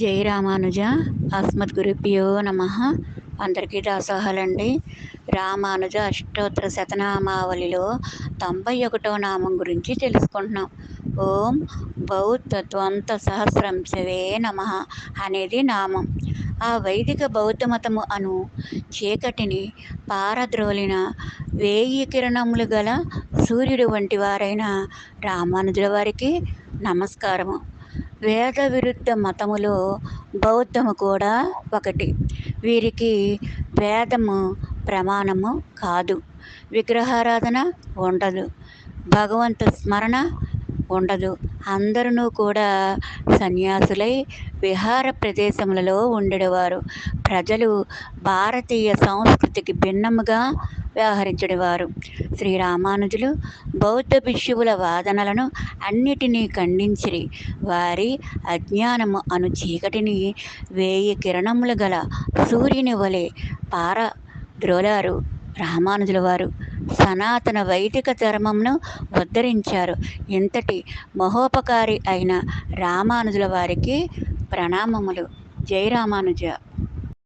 జై రామానుజ. అస్మద్గురుభ్యో నమ. అందరికీ దాసోహాలండి. రామానుజ అష్టోత్తర శతనామావళిలో 91వ నామం గురించి తెలుసుకుంటున్నాం. ఓం బౌద్ధత్వంత సహస్రంశవే నమ అనేది నామం. ఆ వైదిక బౌద్ధ మతము అను చీకటిని పారద్రోలిన 1000 కిరణములు గల సూర్యుడు వంటి వారైన రామానుజుల వారికి నమస్కారము. వేద విరుద్ధ మతములో బౌద్ధము కూడా ఒకటి. వీరికి వేదము ప్రమాణము కాదు, విగ్రహారాధన ఉండదు, భగవంతు స్మరణ ఉండదు. అందరూ కూడా సన్యాసులై విహార ప్రదేశములలో ఉండేవారు. ప్రజలు భారతీయ సంస్కృతికి భిన్నముగా వ్యవహరించేవారు. శ్రీరామానుజులు బౌద్ధ భిక్షువుల వాదనలను అన్నిటినీ ఖండించిరి. వారి అజ్ఞానము అను చీకటిని 1000 కిరణములు గల సూర్యుని వలె పారద్రోలారు రామానుజుల వారు. సనాతన వైదిక ధర్మమును ఉద్ధరించారు. ఇంతటి మహోపకారి అయిన రామానుజుల వారికి ప్రణామములు. జై రామానుజ.